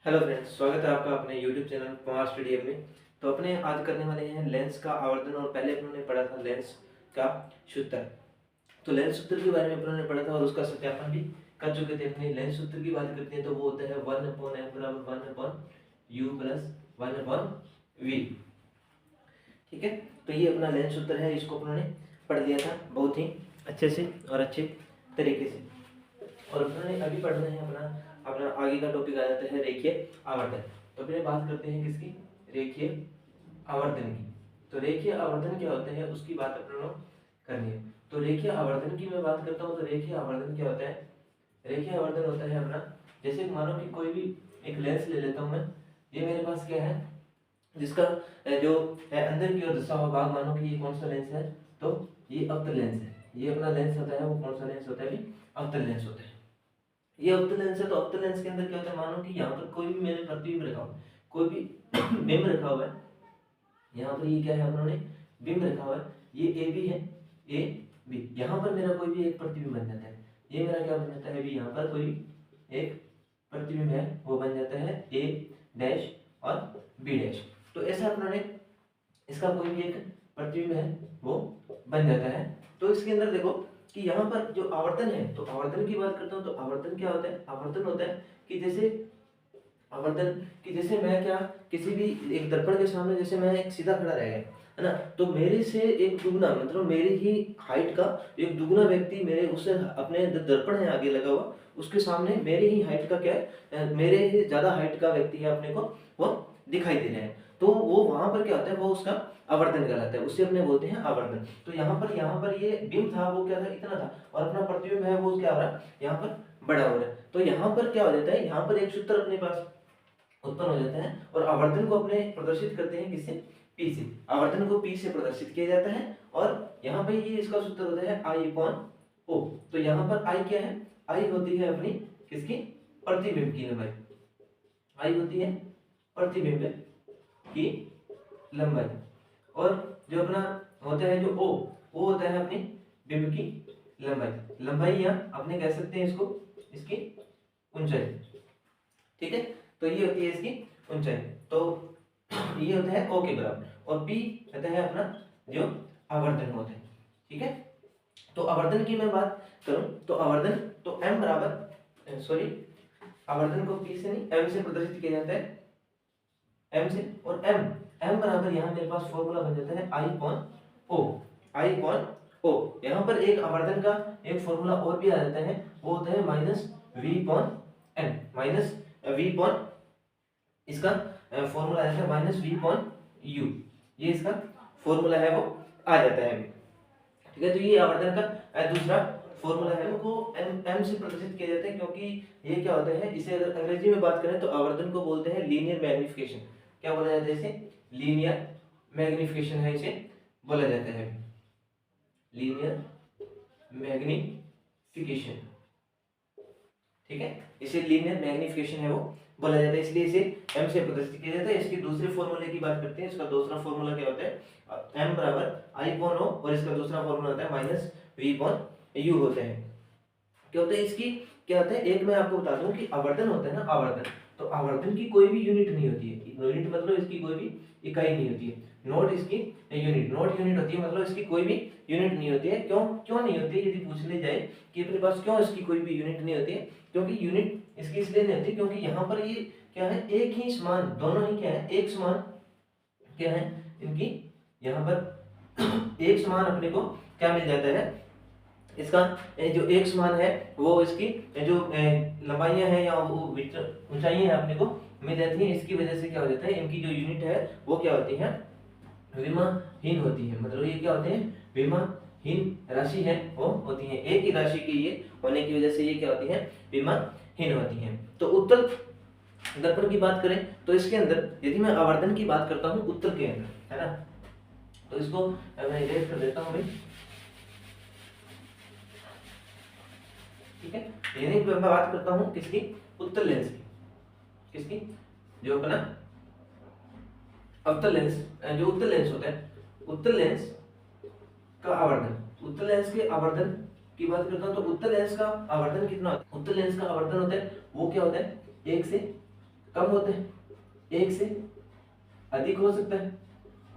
Hello friends, स्वागत है आपका अपने यूट्यूब चैनल कुमार स्टूडियो में। तो अपने आज करने वाले हैं लेंस का आवर्धन। और पहले अपने पढ़ा था लेंस का सूत्र। तो लेंस सूत्र के बारे में अपने पढ़ा था और उसका सत्यापन भी कर चुके थे। अपने लेंस सूत्र की बात करते हैं तो वो होता है 1/f बराबर 1/u प्लस 1/v। ठीक है, तो ये अपना लेंस सूत्र है, इसको अपने पढ़ लिया था बहुत ही अच्छे से और अच्छे तरीके से। और अपने अभी पढ़ रहे हैं अपना अपना आगे का टॉपिक आ जाता है रेखीय आवर्धन। तो अपने बात करते हैं किसकी, रेखीय आवर्धन की। तो रेखीय आवर्धन क्या होता है उसकी बात अपन लोग करनी है। तो रेखीय आवर्धन की मैं बात करता हूँ तो रेखीय आवर्धन क्या होता है। रेखीय आवर्धन होता है अपना, जैसे मानो कि कोई भी एक लेंस ले लेता हूँ मैं। ये मेरे पास क्या है, जिसका जो है अंदर की ओर दर्शा हुआ भाग, मानो कि ये कौन सा लेंस है, तो ये अवतल लेंस है। ये अपना लेंस होता है, वो कौन सा लेंस होता है, भी अवतल लेंस होता है। ये अवतल लेंस है, तो अवतल लेंस के अंदर क्या होता है, मानो कि यहाँ पर कोई भी मैंने प्रतिबिंब रखा हुआ है, कोई भी बिंब रखा हुआ है। यहाँ पर ये क्या है, उन्होंने बिंब रखा हुआ है, ये ए बी है, ए बी। यहाँ पर मेरा कोई भी एक प्रतिबिंब बन जाता है। ये मेरा क्या बन जाता है भी, यहाँ पर कोई एक प्रतिबिंब है वो बन जाता है ए डैश और बी डैश। तो ऐसा उन्होंने इसका कोई भी एक प्रतिबिंब है वो बन जाता है। तो इसके अंदर देखो कि यहाँ पर जो आवर्तन है, तो आवर्तन की बात करता हूँ तो आवर्तन क्या होता है, आवर्तन होता है कि जैसे आवर्तन कि जैसे मैं क्या, किसी भी एक दर्पण के सामने जैसे मैं एक सीधा खड़ा रह गया है ना, तो मेरे से एक दुगना, मतलब मेरी ही हाइट का एक दुगना व्यक्ति मेरे उससे अपने दर्पण है आगे लगा हुआ, उसके सामने मेरे ही हाइट का क्या है, मेरे ही ज्यादा हाइट का व्यक्ति है अपने को वो दिखाई दे रहा है। तो वो वहां पर क्या होता है, वो उसका आवर्धन कहलाता है, उससे अपने बोलते हैं आवर्धन। तो यहाँ पर ये बिंब था वो क्या था, इतना था, और अपना प्रतिबिंब है वो क्या हो रहा है, यहाँ पर बड़ा हो रहा है। तो यहाँ पर क्या हो जाता है, यहाँ पर एक सूत्र अपने पास उत्पन्न हो जाता है और आवर्धन को अपने प्रदर्शित करते हैं किससे, पी से। आवर्धन को पी से प्रदर्शित किया जाता है और यहाँ पे ये इसका सूत्र होता है आई अपॉन ओ। तो यहाँ पर आई क्या है, आई होती है अपनी किसकी, प्रतिबिंब की लंबाई। आई होती है प्रतिबिंब की लंबाई। और जो अपना होता है जो ओ, वो होता है अपनी बिंब की लंबाई। लंबाई या अपने कह सकते हैं इसको इसकी ऊंचाई। ठीक है, तो ये होती है इसकी ऊंचाई। तो ये होता है ओ के बराबर, और पी होता है अपना जो आवर्धन होता है। ठीक है, तो आवर्धन की मैं बात करूं तो आवर्धन तो एम बराबर, सॉरी, आवर्धन को पी से नहीं एम से प्रदर्शित किया जाता है, एम से। और एम एम बराबर यहाँ मेरे पास फॉर्मूला बन जाता है आई अपॉन ओ, आई अपॉन ओ। यहाँ पर एक आवर्धन का एक फॉर्मूला और भी आ जाता है, वो होता है minus v upon n, minus v upon, इसका फॉर्मूला है माइनस वी अपॉन यू। ये इसका फॉर्मूला है वो आ जाता है। ठीक है, तो ये आवर्धन का दूसरा फॉर्मूला है, उनको एम एम से प्रदर्शित किया जाता है, क्योंकि ये क्या होता है, इसे अगर अंग्रेजी में बात करें तो आवर्धन को बोलते हैं लीनियर मैग्निफिकेशन। क्या बोला जाता है इसे, लीनियर मैग्निफिकेशन है इसे बोला जाता है, लीनियर मैग्निफिकेशन। ठीक है, इसे लीनियर मैग्निफिकेशन है वो बोला जाता है, इसलिए इसे m से प्रदर्शित किया जाता है। इसके दूसरे फॉर्मूले की बात करते हैं, इसका दूसरा फॉर्मूला क्या होता है, m बराबर आई अपॉन ओ, और इसका दूसरा फॉर्मूला होता है माइनस वी अपॉन यू होता है। क्या होता है इसकी, क्या होता है, एक मैं आपको बता दूं कि आवर्धन होता है ना, आवर्धन, तो आवर्धन की कोई भी यूनिट नहीं होती है। यूनिट मतलब इसकी कोई भी इकाई नहीं होती है। नोट इसकी यूनिट, नोट यूनिट होती है, मतलब इसकी कोई भी यूनिट नहीं होती है। क्यों क्यों नहीं होती है, यदि पूछ ले जाए कि अपने पास क्यों इसकी कोई भी यूनिट नहीं होती है, क्योंकि यूनिट इसकी इसलिए नहीं होती क्योंकि यहाँ पर ये क्या है, एक ही समान, दोनों ही क्या है, एक समान क्या है इनकी, यहाँ पर एक समान अपने को क्या मिल जाता है, इसका जो एक समान है वो इसकी जो लंबाइयां हैं या वो ऊंचाइयां हैं अपने को मिल जाती हैं। इसकी वजह से क्या हो जाता है, इनकी जो यूनिट है वो क्या होती है, विमाहीन होती है। मतलब ये क्या होते हैं, विमाहीन राशि है वो होती है, एक ही राशि की ये होने की वजह से ये क्या होती है, विमाहीन होती है। तो उत्तल दर्पण की बात करें तो इसके अंदर यदि मैं आवर्धन की बात करता हूँ उत्तल के अंदर, है ना, तो इसको मैं इरेज कर देता हूँ भाई। ठीक है, यानी मैं बात करता हूँ किसकी, उत्तल लेंस की, किसकी, जो अपना अवतल लेंस, जो उत्तल लेंस होता है, उत्तल लेंस का आवर्धन, उत्तल लेंस के आवर्धन की बात करता हूँ तो उत्तल लेंस का आवर्धन कितना होता है, उत्तल लेंस का आवर्धन होता है वो क्या होता है, 1 से कम होते हैं, एक से अधिक हो सकता है,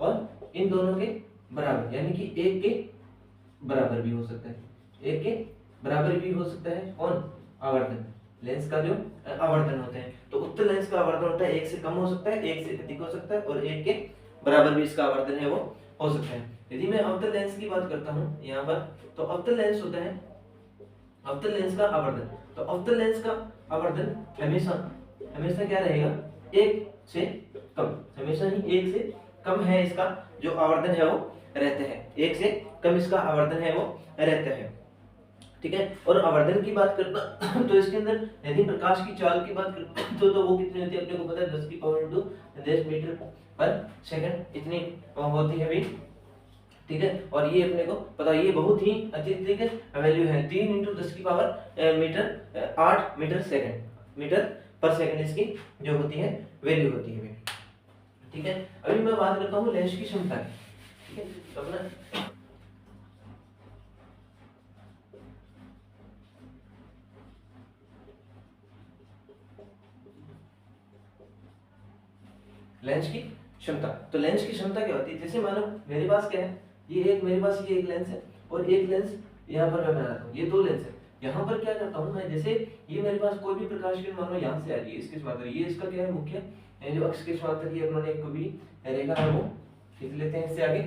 और इन दोनों के बराबर यानी कि एक के बराबर भी हो सकता है, एक के बराबर भी हो सकता है। कौन? आवर्धन, लेंस का जो आवर्धन होते हैं। तो उत्तल लेंस का आवर्धन होता है एक से कम हो सकता है, एक से अधिक हो सकता है, और एक के बराबर भी इसका आवर्धन है वो हो सकता है। यदि मैं अवतल लेंस की बात करता हूँ यहाँ पर, तो अवतल लेंस होता है अवतल लेंस का आवर्धन। तो अवतल लेंस का आवर्धन हमेशा हमेशा क्या रहेगा? एक से कम, हमेशा ही एक से कम है इसका जो आवर्धन है वो रहते हैं, एक से कम इसका आवर्धन है वो रहता है। ठीक है। और आवर्धन की बात करता तो इसके अंदर यदि प्रकाश की चाल की बात करते तो वो कितनी होती है अपने को पता है, 10 की पावर इंटू 10 मीटर पर सेकंड इतनी होती है भी। ठीक है। और ये अपने को पता है, ये बहुत ही अत्यधिक वैल्यू है, 3 इंटू 10 की पावर मीटर 8 मीटर पर सेकंड इसकी जो होती है वैल्यू होती है। ठीक है। अभी मैं बात करता हूँ लेंस की क्षमता की। ठीक है। तो अपना लेंस की क्षमता, तो लेंस की क्षमता क्या होती है? जैसे मानो मेरे पास क्या है, मेरे पास ये एक लेंस है और एक लेंस यहाँ पर मैं बनाता हूँ, ये दो लेंस है। यहाँ पर क्या करता हूँ मैं, जैसे ये मेरे पास कोई भी प्रकाश किरण मानो यहाँ से आ रही है, इसके समांतर, ये इसका क्या है मुख्य जो अक्ष के समांतर ये उन्होंने एक भी रेखा है वो खींच लेते हैं इससे आगे।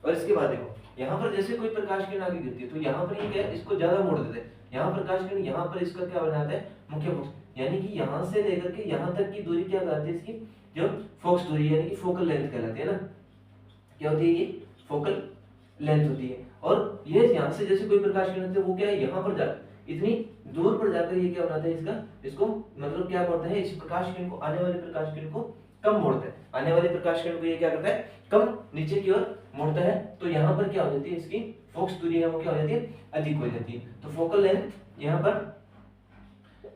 और इसके बाद देखो यहाँ पर जैसे कोई प्रकाश किरण आगे गिरती है तो यहाँ पर ये क्या है, इसको ज्यादा मोड़ देते हैं, यहाँ प्रकाश किरण यहाँ पर इसका क्या बनाता है मुख्य फोकस, यानी कि यहाँ से लेकर के यहाँ तक की दूरी क्या कहलाती है इसकी जो फोकस दूरी यानी कि फोकल लेंथ कहलाती है ना। क्या होती है? ये फोकल लेंथ होती है। और ये यहाँ से जैसे कोई प्रकाश किरण वो क्या है यहाँ पर जाकर इतनी दूर पर जाकर ये क्या बनाता है इसको मतलब क्या करता है, इस प्रकाश किरण को, आने वाले प्रकाश किरण को कम मोड़ता है, आने वाले प्रकाश किरण को ये क्या करता है कम नीचे की ओर मोड़ता है। तो यहाँ पर क्या हो जाती है, इसकी फोकस दूरी है वो क्या हो जाती है अधिक हो जाती है। तो फोकल लेंथ यहाँ पर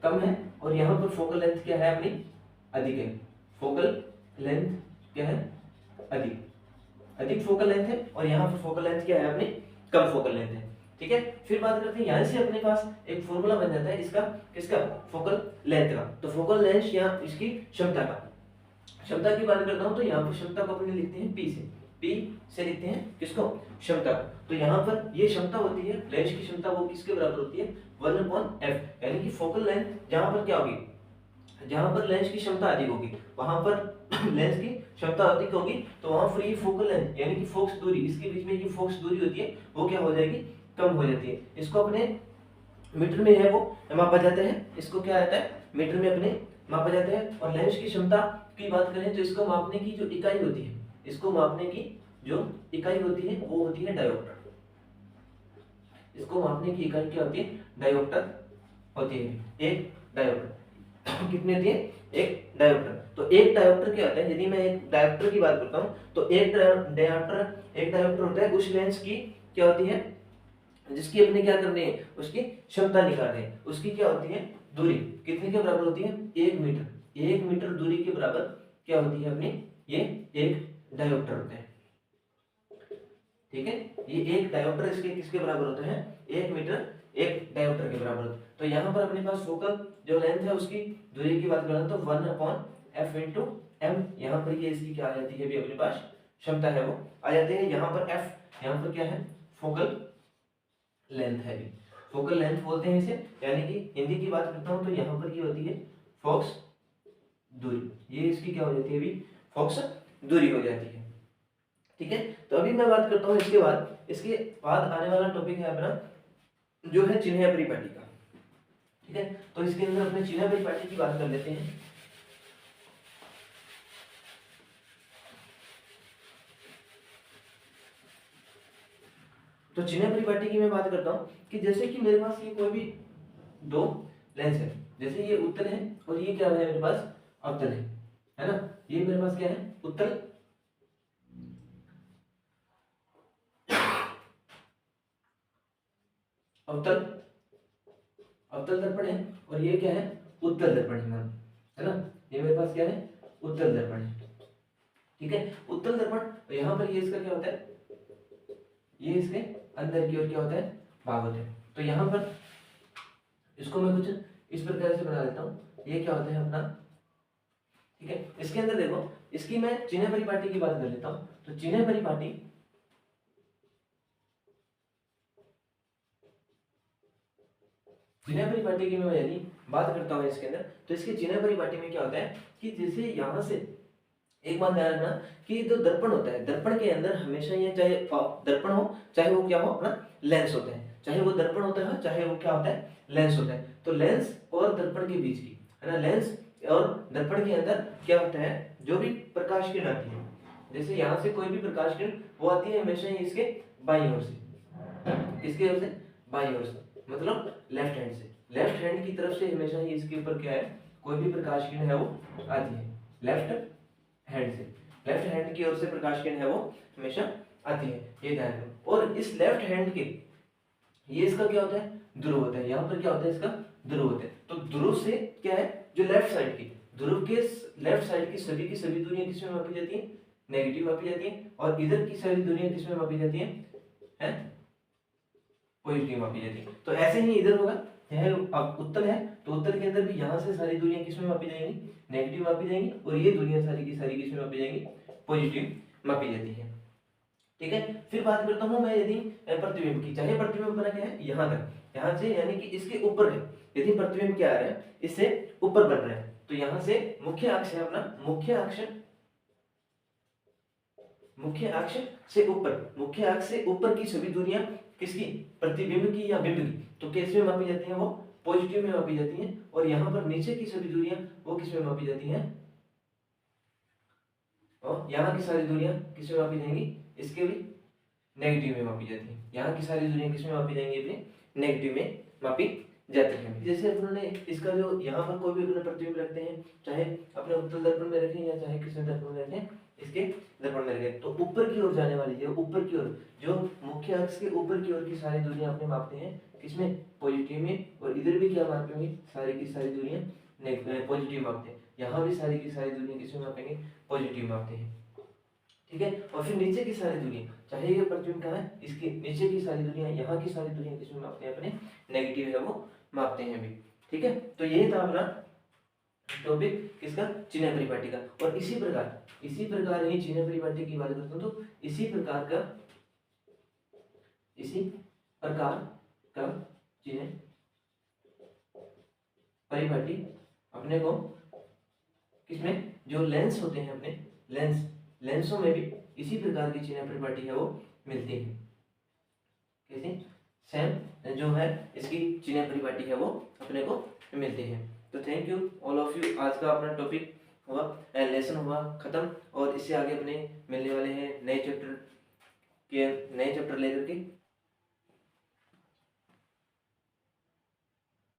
कम है और यहाँ पर फोकल लेंथ क्या है अपनी अधिक है। फोकल लेंथ क्या है अधिक फोकल लेंथ है, और यहाँ पर फोकल लेंथ क्या है अपनी कम फोकल लेंथ है। ठीक है। फिर बात करते हैं यहाँ से अपने पास एक फॉर्मूला बन जाता है इसका, किसका? फोकल लेंथ का। तो फोकल लेंथ या इसकी क्षमता का, क्षमता की बात करता हूँ तो यहाँ पर क्षमता को अपने लिखते हैं पी से लिखते हैं किसको? क्षमता। तो यहाँ पर ये क्षमता होती है लेंस की क्षमता, वो किसके बराबर होती है 1/f, यानी कि फोकल लेंथ जहाँ पर क्या होगी, जहां पर लेंस की क्षमता अधिक होगी वहां पर लेंस की क्षमता अधिक होगी, तो वहां पर ये फोकल लेंथ यानी कि फोकस दूरी, इसके बीच में ये फोकस दूरी होती है वो क्या हो जाएगी कम हो जाती है। इसको अपने मीटर में है वो मापा जाता है, इसको क्या आता है मीटर में अपने मापा जाता है। और लेंस की क्षमता की बात करें तो इसको मापने की जो इकाई होती है, इसको मापने की जो इकाई होती है वो होती है डायोप्टर। इसको मापने की इकाई क्या होती है? डायोप्टर होती है। एक डायोप्टर कितनी होती है? एक डायोप्टर। तो एक डायोप्टर क्या होता है, यदि मैं एक डायोप्टर की बात करता हूँ तो एक डायोप्टर होता है उस लेंस की क्या होती है जिसकी अपने क्या करनी है, उसकी क्षमता निकालनी है। उसकी क्या होती है दूरी, कितने के बराबर होती है 1 मीटर दूरी के बराबर क्या होती है अपनी, ये एक डायोप्टर होते हैं। ठीक है। ये एक डायोप्टर इसके किसके बराबर होते हैं 1 मीटर एक डायोप्टर के बराबर। तो यहाँ पर अपने पास फोकल जो लेंथ है उसकी दूरी की बात करें तो 1/f इंटू m, यहाँ पर ये इसकी क्या आ जाती है भी अपने पास क्षमता है वो आ जाती है। यहाँ पर f यहाँ पर क्या है फोकल लेंथ है भी, फोकल लेंथ बोलते हैं इसे, यानी कि हिंदी की बात करता हूँ तो यहाँ पर ये होती है फोकस दूरी, ये इसकी क्या हो जाती है अभी फोकस दूरी हो जाती है। ठीक है। तो अभी मैं बात करता हूँ इसके बाद आने वाला टॉपिक है अपना जो है चिन्ह परिपाटी का। ठीक है। तो इसके अंदर अपने चिन्ह परिपाटी की बात कर लेते हैं। तो चिन्ह परिपाटी की मैं बात करता हूँ कि जैसे कि मेरे पास ये कोई भी दो लेंस है, जैसे ये उत्तल है और ये क्या है मेरे पास अवतल है ना। ये मेरे पास क्या है उत्तल अवतल अवतल दर्पण है और ये क्या है उत्तल दर्पण है ना। ये मेरे पास क्या है उत्तल दर्पण है। ठीक है। उत्तल दर्पण यहाँ पर ये इसका क्या होता है, ये इसके अंदर की ओर क्या होता है भाग होते हैं। तो यहाँ पर इसको मैं कुछ इस प्रकार से बना लेता हूँ, ये क्या होता है अपना ठीक है। इसके अंदर देखो, इसकी मैं चिन्ह परिपाटी की बात कर लेता हूं। तो चिन्ह परिपाटी की मैं यदि बात करता हूं इसके अंदर, तो इसकी चिन्ह परिपाटी में क्या होता है कि जैसे यहां से एक बात ध्यान रखना कि जो दर्पण होता है, दर्पण के अंदर हमेशा ये चाहे दर्पण हो चाहे वो क्या हो अपना लेंस होता है, चाहे वो दर्पण होता है चाहे वो क्या होता है लेंस होता है। तो लेंस और दर्पण के बीच की है ना, लेंस और दर्पण के अंदर क्या होता है, जो भी प्रकाश किरण आती है, जैसे यहाँ से कोई भी प्रकाश किरण वो आती है हमेशा ही इसके बाईं ओर से, किसकी ओर से, बाईं ओर से, मतलब लेफ्ट हैंड से, लेफ्ट हैंड की तरफ से हमेशा ही इसके ऊपर क्या है, कोई भी प्रकाश किरण है वो आती है लेफ्ट हैंड से, लेफ्ट हैंड की ओर से प्रकाश किरण है वो हमेशा आती है, ये ध्यान रखो। और इस लेफ्ट हैंड के ये इसका क्या होता है, ध्रुव होता है, यहाँ पर क्या होता है इसका ध्रुव होता है। तो ध्रुव से क्या है, जो लेफ्ट साइड की ध्रुव के लेफ्ट साइड की सभी दूरियां किसमें मापी जाती है, नेगेटिव मापी जाती है, और इधर की सारी दूरियां किसमें मापी जाती है पॉजिटिव मापी जाती है। तो ऐसे ही इधर होगा, यह अब उत्तल है तो उत्तल के अंदर भी यहाँ से सारी दूरियां किसमें मापी जाएंगी, नेगेटिव मापी जाएंगी, और ये दूरियां सारी की सारी किसमें मापी जाएंगी, पॉजिटिव मापी जाती है। ठीक है। फिर बात करता हूं मैं यदि प्रतिबिंब की, चाहे प्रतिबिंब बना क्या है यहाँ तक, यहाँ से यानी कि इसके ऊपर है, यदि प्रतिबिंब क्या आ रहा है इससे ऊपर बन रहा है, तो यहाँ से मुख्य अक्ष है अपना, मुख्य अक्ष से ऊपर, मुख्य अक्ष से ऊपर की सभी दूरियां किसकी, प्रतिबिंब की या बिंब की, तो किस में मापी जाती हैं, वो पॉजिटिव में मापी जाती हैं। और यहाँ पर नीचे की सभी दूरियां वो किस में मापी जाती हैं, और यहाँ की सारी दूरियां किस में मापी जाएंगी, इसके भी नेगेटिव में मापी जाती है, यहाँ की सारी दूरियां किस में मापी जाएंगी, अपने नेगेटिव में मापी जाती है। जैसे उन्होंने इसका जो यहाँ पर कोई भी अपने प्रतिबिंब रखते हैं, चाहे अपने उत्तल दर्पण में रखें या चाहे किसी दर्पण में रखें, इसके दर्पण में रखें, तो ऊपर की ओर जाने वाली जो ऊपर की ओर, जो मुख्य अक्ष के ऊपर की ओर की सारी दूरियां अपने मापते हैं किसमें, पॉजिटिव में, और इधर भी क्या मापेंगे, सारी की सारी दूरियां पॉजिटिव मापते हैं, यहाँ भी सारी की सारी दूरियां किसमें मापेंगे, पॉजिटिव मापते हैं। ठीक है। और फिर नीचे की सारी दूरियां, चाहे ये प्रतिबिंब कहाँ है, इसके नीचे की सारी दूरियां, यहाँ की सारी दूरियां किसमें मापते हैं, अपने नेगेटिव है वो मापते हैं भी। ठीक है। तो ये था अपना टॉपिक किसका, चिन्ह परिपाटी का। और इसी प्रकार ही चिन्ह परिपाटी की बात करते हैं, तो इसी प्रकार का चिन्ह परिपाटी अपने को किसमें, जो लेंस होते हैं अपने लेंसों में भी इसी प्रकार की चिन्ह परिपाटी है वो मिलती है। कैसे, सेम जो है इसकी चिन्ह परिपाटी है वो अपने को मिलती है। तो thank you all of you. आज का अपना टॉपिक हुआ, लेसन हुआ खत्म, और इससे आगे अपने मिलने वाले हैं नए चैप्टर लेकर के।